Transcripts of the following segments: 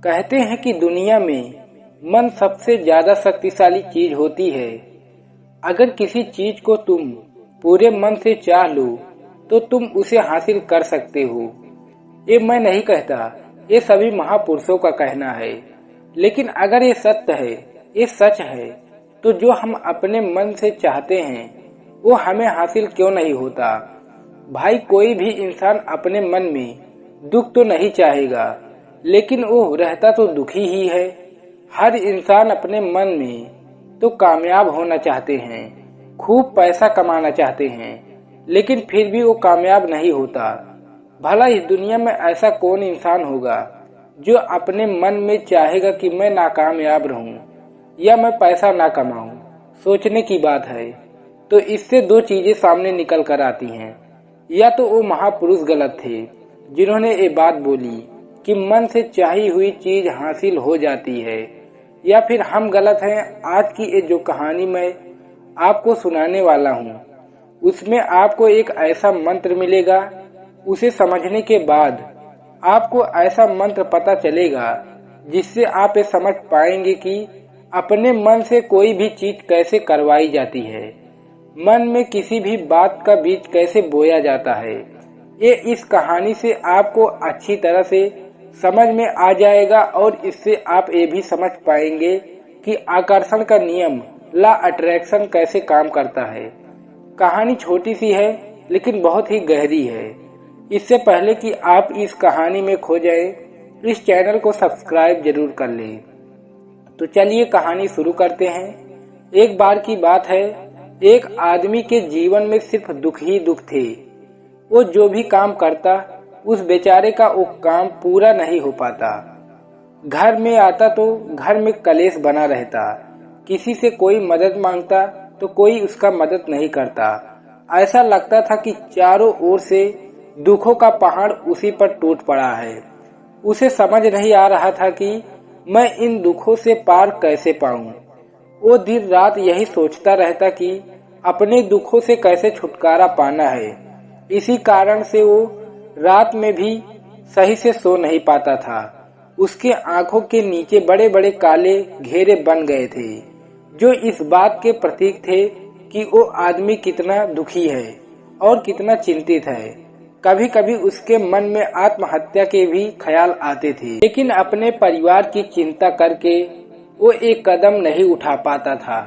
कहते हैं कि दुनिया में मन सबसे ज्यादा शक्तिशाली चीज होती है। अगर किसी चीज को तुम पूरे मन से चाह लो तो तुम उसे हासिल कर सकते हो। ये मैं नहीं कहता, ये सभी महापुरुषों का कहना है। लेकिन अगर ये सत्य है, ये सच है, तो जो हम अपने मन से चाहते हैं वो हमें हासिल क्यों नहीं होता। भाई, कोई भी इंसान अपने मन में दुख तो नहीं चाहेगा, लेकिन वो रहता तो दुखी ही है। हर इंसान अपने मन में तो कामयाब होना चाहते हैं, खूब पैसा कमाना चाहते हैं, लेकिन फिर भी वो कामयाब नहीं होता। भला इस दुनिया में ऐसा कौन इंसान होगा जो अपने मन में चाहेगा कि मैं नाकामयाब रहूं या मैं पैसा ना कमाऊं। सोचने की बात है। तो इससे दो चीजें सामने निकल कर आती हैं। या तो वो महापुरुष गलत थे जिन्होंने ये बात बोली कि मन से चाही हुई चीज हासिल हो जाती है, या फिर हम गलत हैं। आज की ये जो कहानी मैं आपको सुनाने वाला हूँ उसमें आपको एक ऐसा मंत्र मिलेगा। उसे समझने के बाद आपको ऐसा मंत्र पता चलेगा जिससे आप ये समझ पाएंगे कि अपने मन से कोई भी चीज कैसे करवाई जाती है, मन में किसी भी बात का बीज कैसे बोया जाता है। ये इस कहानी से आपको अच्छी तरह से समझ में आ जाएगा और इससे आप ये भी समझ पाएंगे कि आकर्षण का नियम, लॉ अट्रैक्शन कैसे काम करता है। कहानी छोटी सी है लेकिन बहुत ही गहरी है। इससे पहले कि आप इस कहानी में खो जाए, इस चैनल को सब्सक्राइब जरूर कर लें। तो चलिए कहानी शुरू करते हैं। एक बार की बात है, एक आदमी के जीवन में सिर्फ दुख ही दुख थे। वो जो भी काम करता उस बेचारे का वो काम पूरा नहीं हो पाता। घर में आता तो घर में कलेश बना रहता। किसी से कोई मदद मांगता तो कोई उसका मदद नहीं करता। ऐसा लगता था कि चारों ओर से दुखों का पहाड़ उसी पर टूट पड़ा है। उसे समझ नहीं आ रहा था कि मैं इन दुखों से पार कैसे पाऊं। वो दिन रात यही सोचता रहता कि अपने दुखों से कैसे छुटकारा पाना है। इसी कारण से वो रात में भी सही से सो नहीं पाता था। उसके आंखों के नीचे बड़े बड़े काले घेरे बन गए थे, जो इस बात के प्रतीक थे कि वो आदमी कितना दुखी है और कितना चिंतित है। कभी कभी उसके मन में आत्महत्या के भी ख्याल आते थे, लेकिन अपने परिवार की चिंता करके वो एक कदम नहीं उठा पाता था।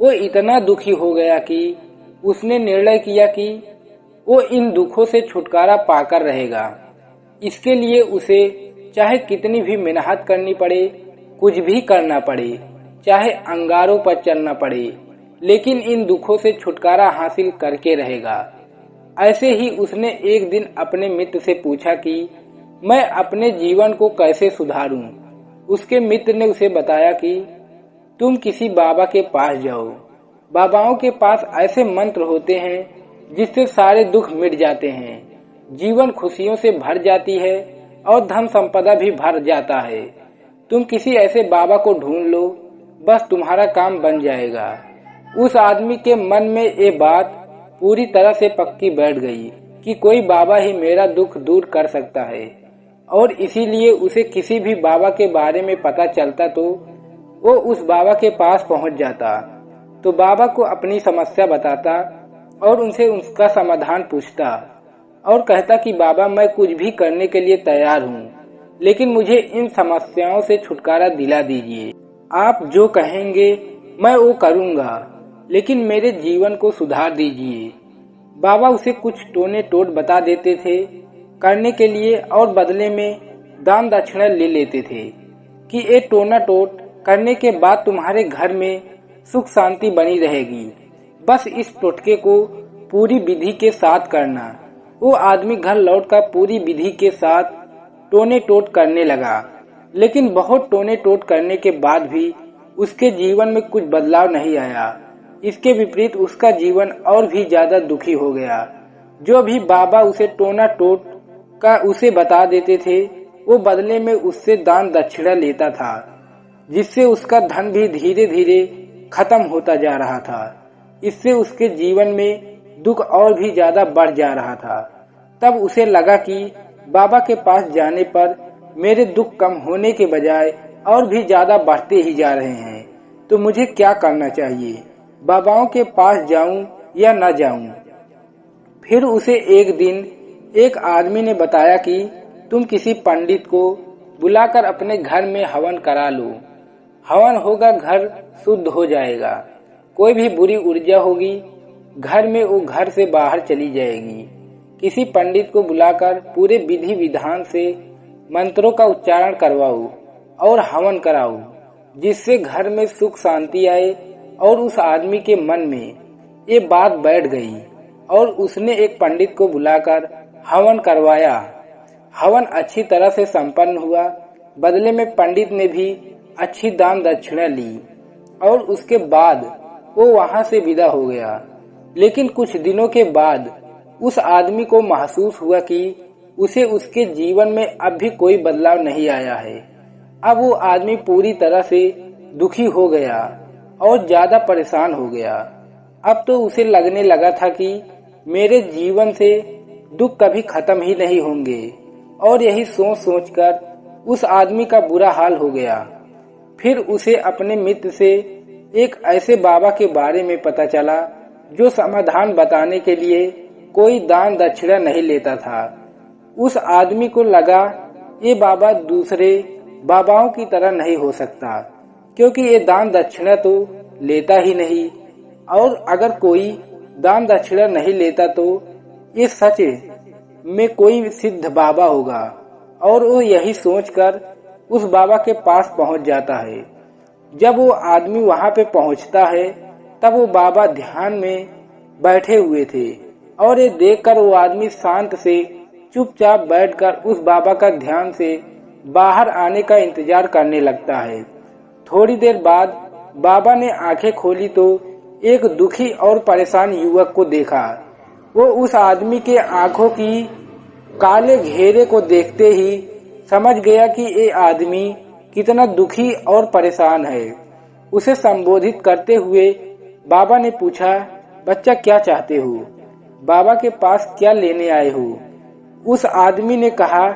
वो इतना दुखी हो गया कि उसने निर्णय किया कि वो इन दुखों से छुटकारा पाकर रहेगा। इसके लिए उसे चाहे कितनी भी मेहनत करनी पड़े, कुछ भी करना पड़े, चाहे अंगारों पर चलना पड़े, लेकिन इन दुखों से छुटकारा हासिल करके रहेगा। ऐसे ही उसने एक दिन अपने मित्र से पूछा कि मैं अपने जीवन को कैसे सुधारूं। उसके मित्र ने उसे बताया कि तुम किसी बाबा के पास जाओ। बाबाओं के पास ऐसे मंत्र होते हैं जिससे सारे दुख मिट जाते हैं, जीवन खुशियों से भर जाती है और धन संपदा भी भर जाता है। तुम किसी ऐसे बाबा को ढूंढ लो, बस तुम्हारा काम बन जाएगा। उस आदमी के मन में ये बात पूरी तरह से पक्की बैठ गई कि कोई बाबा ही मेरा दुख दूर कर सकता है, और इसीलिए उसे किसी भी बाबा के बारे में पता चलता तो वो उस बाबा के पास पहुंच जाता। तो बाबा को अपनी समस्या बताता और उनसे उसका समाधान पूछता और कहता कि बाबा, मैं कुछ भी करने के लिए तैयार हूँ, लेकिन मुझे इन समस्याओं से छुटकारा दिला दीजिए। आप जो कहेंगे मैं वो करूँगा, लेकिन मेरे जीवन को सुधार दीजिए। बाबा उसे कुछ टोने टोट बता देते थे करने के लिए और बदले में दान दक्षिणा ले लेते थे कि ये टोना टोट करने के बाद तुम्हारे घर में सुख शांति बनी रहेगी। बस इस टोटके को पूरी विधि के साथ करना। वो आदमी घर लौटकर पूरी विधि के साथ टोने टोट करने लगा, लेकिन बहुत टोने टोट करने के बाद भी उसके जीवन में कुछ बदलाव नहीं आया। इसके विपरीत उसका जीवन और भी ज्यादा दुखी हो गया। जो भी बाबा उसे टोना टोट का उसे बता देते थे, वो बदले में उससे दान दक्षिणा लेता था, जिससे उसका धन भी धीरे धीरे खत्म होता जा रहा था। इससे उसके जीवन में दुख और भी ज्यादा बढ़ जा रहा था। तब उसे लगा कि बाबा के पास जाने पर मेरे दुख कम होने के बजाय और भी ज्यादा बढ़ते ही जा रहे हैं। तो मुझे क्या करना चाहिए? बाबाओं के पास जाऊं या न जाऊं? फिर उसे एक दिन एक आदमी ने बताया कि तुम किसी पंडित को बुलाकर अपने घर में हवन करा लो। हवन होगा, घर शुद्ध हो जाएगा, कोई भी बुरी ऊर्जा होगी घर में वो घर से बाहर चली जाएगी। किसी पंडित को बुलाकर पूरे विधि विधान से मंत्रों का उच्चारण करवाओ और हवन कराओ, जिससे घर में सुख शांति आए। और उस आदमी के मन में ये बात बैठ गई और उसने एक पंडित को बुलाकर हवन करवाया। हवन अच्छी तरह से संपन्न हुआ। बदले में पंडित ने भी अच्छी दान दक्षिणा ली और उसके बाद वो वहां से विदा हो गया। लेकिन कुछ दिनों के बाद उस आदमी को महसूस हुआ कि उसे उसके जीवन में अब भी कोई बदलाव नहीं आया है। अब वो आदमी पूरी तरह से दुखी हो गया और ज्यादा परेशान हो गया। अब तो उसे लगने लगा था कि मेरे जीवन से दुख कभी खत्म ही नहीं होंगे। और यही सोच सोचकर उस आदमी का बुरा हाल हो गया। फिर उसे अपने मित्र से एक ऐसे बाबा के बारे में पता चला जो समाधान बताने के लिए कोई दान दक्षिणा नहीं लेता था। उस आदमी को लगा ये बाबा दूसरे बाबाओं की तरह नहीं हो सकता, क्योंकि ये दान दक्षिणा तो लेता ही नहीं। और अगर कोई दान दक्षिणा नहीं लेता तो ये सच में कोई सिद्ध बाबा होगा। और वो यही सोचकर उस बाबा के पास पहुंच जाता है। जब वो आदमी वहां पे पहुंचता है तब वो बाबा ध्यान में बैठे हुए थे और ये देखकर वो आदमी शांत से चुपचाप बैठकर उस बाबा का ध्यान से बाहर आने का इंतजार करने लगता है। थोड़ी देर बाद बाबा ने आंखें खोली तो एक दुखी और परेशान युवक को देखा। वो उस आदमी के आंखों की काले घेरे को देखते ही समझ गया कि ये आदमी कितना दुखी और परेशान है। उसे संबोधित करते हुए बाबा ने पूछा, बच्चा क्या चाहते हो? बाबा के पास क्या लेने आए हो? उस आदमी ने कहा,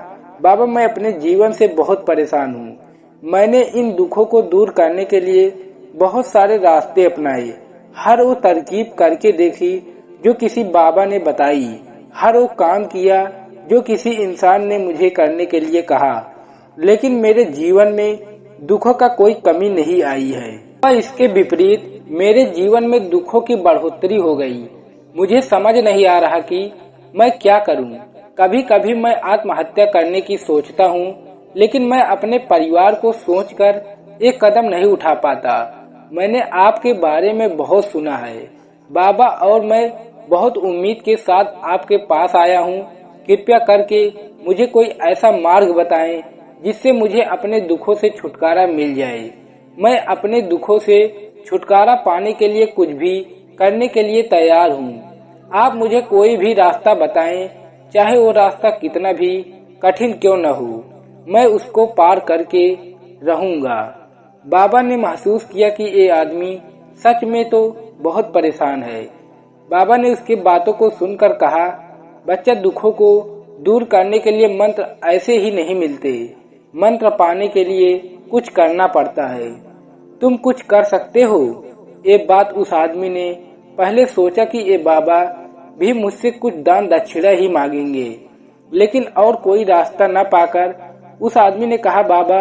बाबा मैं अपने जीवन से बहुत परेशान हूँ। मैंने इन दुखों को दूर करने के लिए बहुत सारे रास्ते अपनाए, हर वो तरकीब करके देखी जो किसी बाबा ने बताई, हर वो काम किया जो किसी इंसान ने मुझे करने के लिए कहा, लेकिन मेरे जीवन में दुखों का कोई कमी नहीं आई है। और इसके विपरीत मेरे जीवन में दुखों की बढ़ोतरी हो गई। मुझे समझ नहीं आ रहा कि मैं क्या करूं। कभी कभी मैं आत्महत्या करने की सोचता हूं, लेकिन मैं अपने परिवार को सोचकर एक कदम नहीं उठा पाता। मैंने आपके बारे में बहुत सुना है बाबा, और मैं बहुत उम्मीद के साथ आपके पास आया हूं। कृपया करके मुझे कोई ऐसा मार्ग बताएं जिससे मुझे अपने दुखों से छुटकारा मिल जाए। मैं अपने दुखों से छुटकारा पाने के लिए कुछ भी करने के लिए तैयार हूँ। आप मुझे कोई भी रास्ता बताएं, चाहे वो रास्ता कितना भी कठिन क्यों न हो, मैं उसको पार करके रहूंगा। बाबा ने महसूस किया कि ये आदमी सच में तो बहुत परेशान है। बाबा ने उसकी बातों को सुनकर कहा, बच्चा दुखों को दूर करने के लिए मंत्र ऐसे ही नहीं मिलते। मंत्र पाने के लिए कुछ करना पड़ता है। तुम कुछ कर सकते हो। ये बात उस आदमी ने पहले सोचा कि ये बाबा भी मुझसे कुछ दान दक्षिणा ही मांगेंगे, लेकिन और कोई रास्ता न पाकर उस आदमी ने कहा, बाबा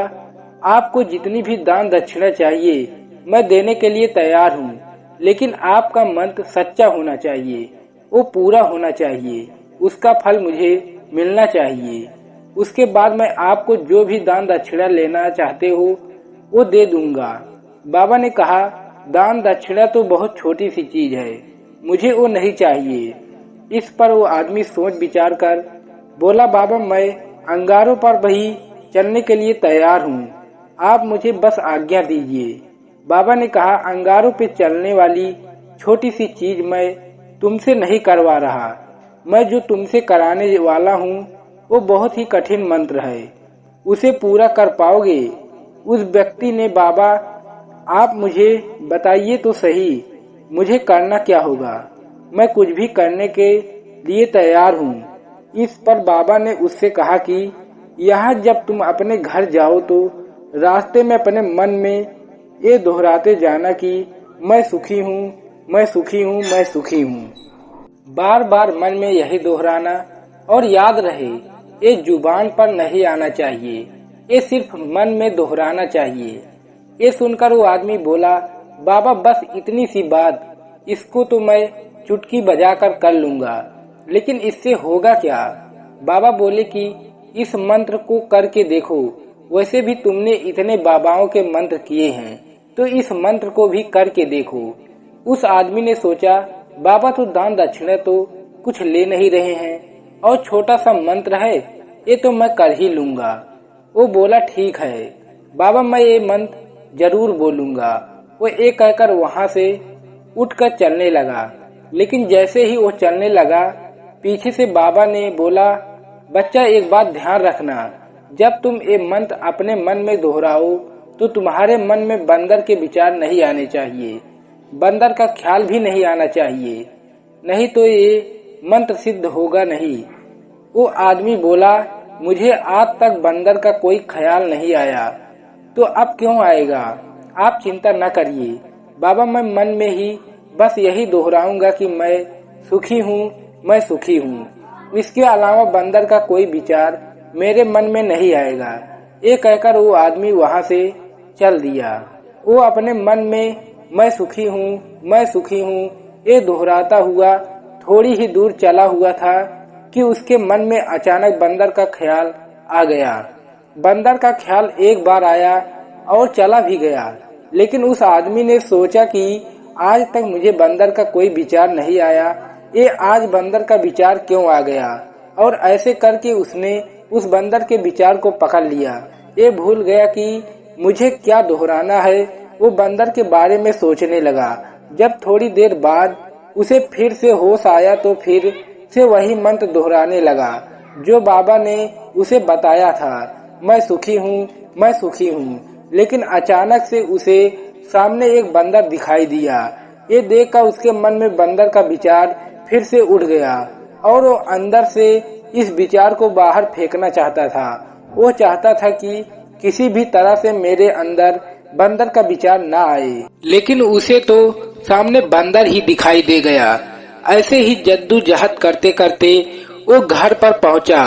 आपको जितनी भी दान दक्षिणा चाहिए मैं देने के लिए तैयार हूँ, लेकिन आपका मंत्र सच्चा होना चाहिए, वो पूरा होना चाहिए, उसका फल मुझे मिलना चाहिए। उसके बाद मैं आपको जो भी दान दक्षिणा लेना चाहते हो वो दे दूंगा। बाबा ने कहा, दान दक्षिणा तो बहुत छोटी सी चीज है, मुझे वो नहीं चाहिए। इस पर वो आदमी सोच विचार कर बोला, बाबा मैं अंगारों पर भी चलने के लिए तैयार हूँ, आप मुझे बस आज्ञा दीजिए। बाबा ने कहा, अंगारों पे चलने वाली छोटी सी चीज मैं तुमसे नहीं करवा रहा, मैं जो तुमसे कराने वाला हूँ वो बहुत ही कठिन मंत्र है, उसे पूरा कर पाओगे? उस व्यक्ति ने, बाबा आप मुझे बताइए तो सही, मुझे करना क्या होगा? मैं कुछ भी करने के लिए तैयार हूँ। इस पर बाबा ने उससे कहा कि यहाँ जब तुम अपने घर जाओ तो रास्ते में अपने मन में ये दोहराते जाना कि मैं सुखी हूँ, मैं सुखी हूँ, मैं सुखी हूँ। बार बार मन में यही दोहराना। और याद रहे, ये जुबान पर नहीं आना चाहिए, ये सिर्फ मन में दोहराना चाहिए। ये सुनकर वो आदमी बोला, बाबा बस इतनी सी बात, इसको तो मैं चुटकी बजाकर कर लूंगा, लेकिन इससे होगा क्या? बाबा बोले कि इस मंत्र को करके देखो, वैसे भी तुमने इतने बाबाओं के मंत्र किए हैं, तो इस मंत्र को भी करके देखो। उस आदमी ने सोचा, बाबा तो दान दक्षिणा तो कुछ ले नहीं रहे हैं और छोटा सा मंत्र है, ये तो मैं कर ही लूंगा। वो बोला ठीक है बाबा, मैं ये मंत्र जरूर बोलूंगा। वो ये कहकर वहां से उठकर चलने लगा। लेकिन जैसे ही वो चलने लगा, पीछे से बाबा ने बोला, बच्चा एक बात ध्यान रखना, जब तुम ये मंत्र अपने मन में दोहराओ तो तुम्हारे मन में बंदर के विचार नहीं आने चाहिए, बंदर का ख्याल भी नहीं आना चाहिए, नहीं तो ये मंत्र सिद्ध होगा नहीं। वो आदमी बोला, मुझे आज तक बंदर का कोई ख्याल नहीं आया, तो अब क्यों आएगा? आप चिंता न करिए बाबा, मैं मन में ही बस यही दोहराऊंगा कि मैं सुखी हूँ, मैं सुखी हूँ। इसके अलावा बंदर का कोई विचार मेरे मन में नहीं आएगा। ये कहकर वो आदमी वहां से चल दिया। वो अपने मन में मैं सुखी हूँ, मैं सुखी हूँ ये दोहराता हुआ थोड़ी ही दूर चला हुआ था कि उसके मन में अचानक बंदर का ख्याल आ गया। बंदर का ख्याल एक बार आया और चला भी गया, लेकिन उस आदमी ने सोचा कि आज तक मुझे बंदर का कोई विचार नहीं आया, ये आज बंदर का विचार क्यों आ गया? और ऐसे करके उसने उस बंदर के विचार को पकड़ लिया। ये भूल गया कि मुझे क्या दोहराना है। वो बंदर के बारे में सोचने लगा। जब थोड़ी देर बाद उसे फिर से होश आया तो फिर से वही मंत्र दोहराने लगा जो बाबा ने उसे बताया था, मैं सुखी हूँ, मैं सुखी हूँ। लेकिन अचानक से उसे सामने एक बंदर दिखाई दिया। ये देखकर उसके मन में बंदर का विचार फिर से उठ गया और वो अंदर से इस विचार को बाहर फेंकना चाहता था। वो चाहता था कि किसी भी तरह से मेरे अंदर बंदर का विचार न आए, लेकिन उसे तो सामने बंदर ही दिखाई दे गया। ऐसे ही जद्दोजहद करते करते वो घर पर पहुंचा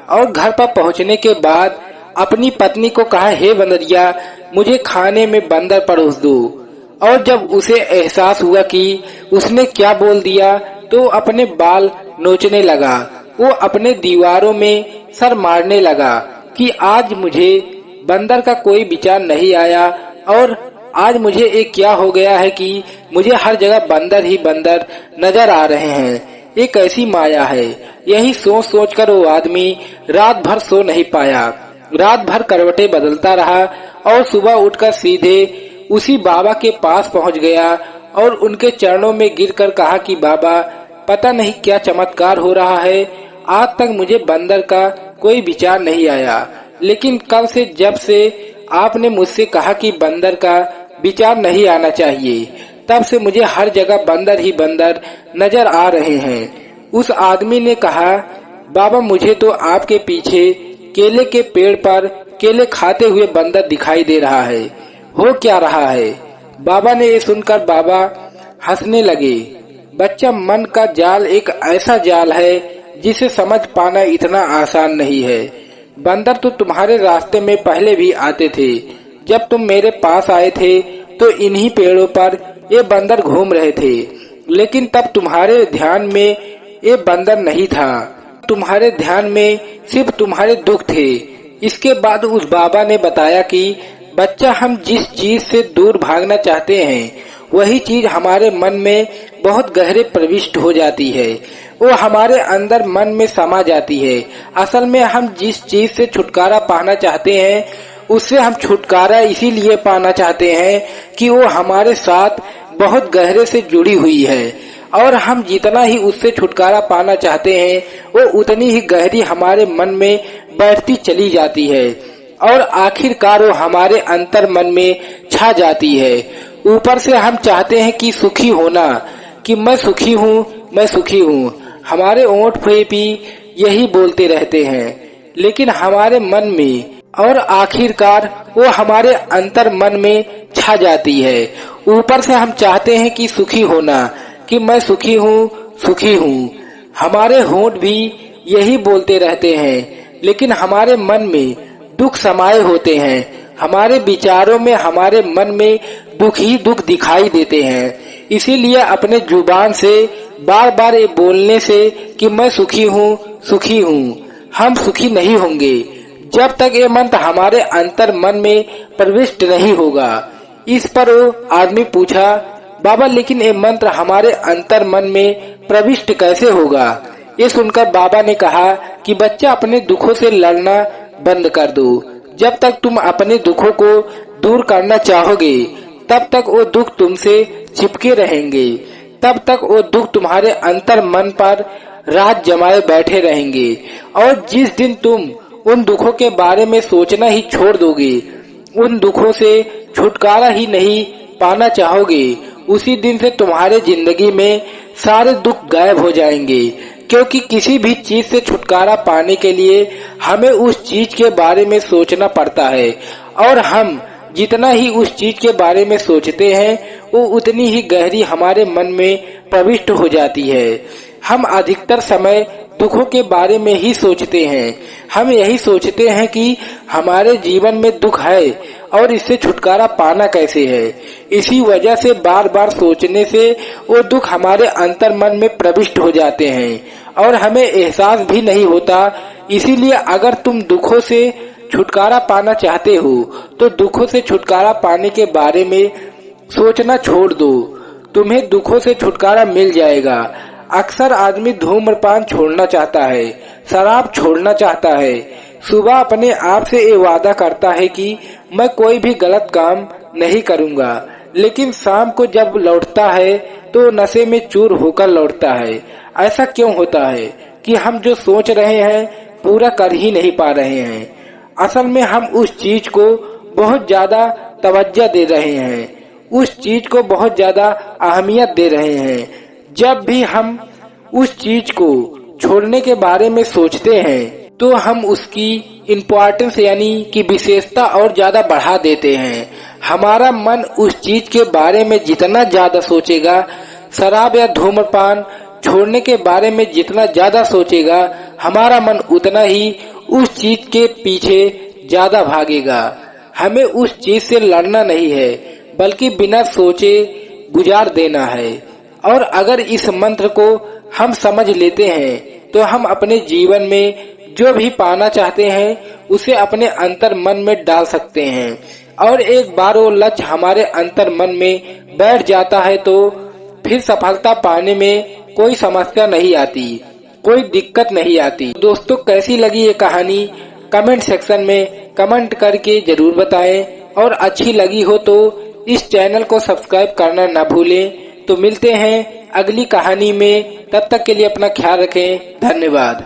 और घर पर पहुंचने के बाद अपनी पत्नी को कहा, हे बंदरिया, मुझे खाने में बंदर परोस दो। और जब उसे एहसास हुआ कि उसने क्या बोल दिया तो अपने बाल नोचने लगा। वो अपने दीवारों में सर मारने लगा कि आज मुझे बंदर का कोई विचार नहीं आया और आज मुझे एक क्या हो गया है कि मुझे हर जगह बंदर ही बंदर नजर आ रहे हैं। ये कैसी माया है? यही सोच सोच कर वो आदमी रात भर सो नहीं पाया। रात भर करवटें बदलता रहा और सुबह उठकर सीधे उसी बाबा के पास पहुंच गया और उनके चरणों में गिरकर कहा कि बाबा, पता नहीं क्या चमत्कार हो रहा है, आज तक मुझे बंदर का कोई विचार नहीं आया, लेकिन कल से जब से आपने मुझसे कहा कि बंदर का विचार नहीं आना चाहिए, तब से मुझे हर जगह बंदर ही बंदर नजर आ रहे हैं। उस आदमी ने कहा, बाबा मुझे तो आपके पीछे केले के पेड़ पर केले खाते हुए बंदर दिखाई दे रहा है, हो क्या रहा है? बाबा ने ये सुनकर बाबा हंसने लगे। बच्चा, मन का जाल एक ऐसा जाल है जिसे समझ पाना इतना आसान नहीं है। बंदर तो तुम्हारे रास्ते में पहले भी आते थे। जब तुम मेरे पास आए थे तो इन्हीं पेड़ों पर ये बंदर घूम रहे थे, लेकिन तब तुम्हारे ध्यान में ये बंदर नहीं था। तुम्हारे ध्यान में सिर्फ तुम्हारे दुख थे। इसके बाद उस बाबा ने बताया कि बच्चा, हम जिस चीज से दूर भागना चाहते हैं वही चीज हमारे मन में बहुत गहरे प्रविष्ट हो जाती है, वो हमारे अंदर मन में समा जाती है। असल में हम जिस चीज से छुटकारा पाना चाहते हैं उससे हम छुटकारा इसीलिए पाना चाहते हैं कि वो हमारे साथ बहुत गहरे से जुड़ी हुई है, और हम जितना ही उससे छुटकारा पाना चाहते हैं वो उतनी ही गहरी हमारे मन में बैठती चली जाती है और आखिरकार वो हमारे अंतर मन में छा जाती है। ऊपर से हम चाहते हैं कि सुखी होना, कि मैं सुखी हूँ, मैं सुखी हूँ। हमारे ओंठ पे भी यही बोलते रहते हैं, लेकिन हमारे मन में और आखिरकार वो हमारे अंतर मन में छा जाती है। ऊपर से हम चाहते हैं कि सुखी होना, कि मैं सुखी हूँ। हमारे होंठ भी यही बोलते रहते हैं, लेकिन हमारे मन में दुख समाये होते हैं। हमारे विचारों में, हमारे मन में दुख ही दुख दिखाई देते हैं। इसीलिए अपने जुबान से बार बार ये बोलने से कि मैं सुखी हूँ, हम सुखी नहीं होंगे जब तक ये मंत्र हमारे अंतर मन में प्रविष्ट नहीं होगा। इस पर वो आदमी पूछा, बाबा लेकिन ये मंत्र हमारे अंतर मन में प्रविष्ट कैसे होगा? ये सुनकर बाबा ने कहा कि बच्चा, अपने दुखों से लड़ना बंद कर दो। जब तक तुम अपने दुखों को दूर करना चाहोगे, तब तक वो दुख तुमसे चिपके रहेंगे, तब तक वो दुख तुम्हारे अंतर मन पर राज जमाए बैठे रहेंगे। और जिस दिन तुम उन दुखों के बारे में सोचना ही छोड़ दोगे, उन दुखों से छुटकारा ही नहीं पाना चाहोगे, उसी दिन से तुम्हारे जिंदगी में सारे दुख गायब हो जाएंगे। क्योंकि किसी भी चीज से छुटकारा पाने के लिए हमें उस चीज के बारे में सोचना पड़ता है, और हम जितना ही उस चीज के बारे में सोचते हैं, वो उतनी ही गहरी हमारे मन में प्रविष्ट हो जाती है। हम अधिकतर समय दुखों के बारे में ही सोचते हैं। हम यही सोचते हैं कि हमारे जीवन में दुख है और इससे छुटकारा पाना कैसे है। इसी वजह से बार बार सोचने से वो दुख हमारे अंतर मन में प्रविष्ट हो जाते हैं और हमें एहसास भी नहीं होता। इसीलिए अगर तुम दुखों से छुटकारा पाना चाहते हो तो दुखों से छुटकारा पाने के बारे में सोचना छोड़ दो, तुम्हें दुखों से छुटकारा मिल जाएगा। अक्सर आदमी धूम्रपान छोड़ना चाहता है, शराब छोड़ना चाहता है, सुबह अपने आप से ये वादा करता है कि मैं कोई भी गलत काम नहीं करूंगा, लेकिन शाम को जब लौटता है तो नशे में चूर होकर लौटता है। ऐसा क्यों होता है कि हम जो सोच रहे हैं पूरा कर ही नहीं पा रहे हैं। असल में हम उस चीज को बहुत ज्यादा तवज्जो दे रहे हैं, उस चीज को बहुत ज्यादा अहमियत दे रहे हैं। जब भी हम उस चीज को छोड़ने के बारे में सोचते हैं तो हम उसकी इम्पोर्टेंस यानी कि विशेषता और ज्यादा बढ़ा देते हैं। हमारा मन उस चीज के बारे में जितना ज्यादा सोचेगा, शराब या धूम्रपान छोड़ने के बारे में जितना ज्यादा सोचेगा, हमारा मन उतना ही उस चीज के पीछे ज्यादा भागेगा। हमें उस चीज से लड़ना नहीं है, बल्कि बिना सोचे गुजार देना है। और अगर इस मंत्र को हम समझ लेते हैं तो हम अपने जीवन में जो भी पाना चाहते हैं उसे अपने अंतर मन में डाल सकते हैं। और एक बार वो लक्ष्य हमारे अंतर मन में बैठ जाता है तो फिर सफलता पाने में कोई समस्या नहीं आती, कोई दिक्कत नहीं आती। दोस्तों, कैसी लगी ये कहानी कमेंट सेक्शन में कमेंट करके जरूर बताएं, और अच्छी लगी हो तो इस चैनल को सब्सक्राइब करना ना भूलें। तो मिलते हैं अगली कहानी में, तब तक के लिए अपना ख्याल रखें। धन्यवाद।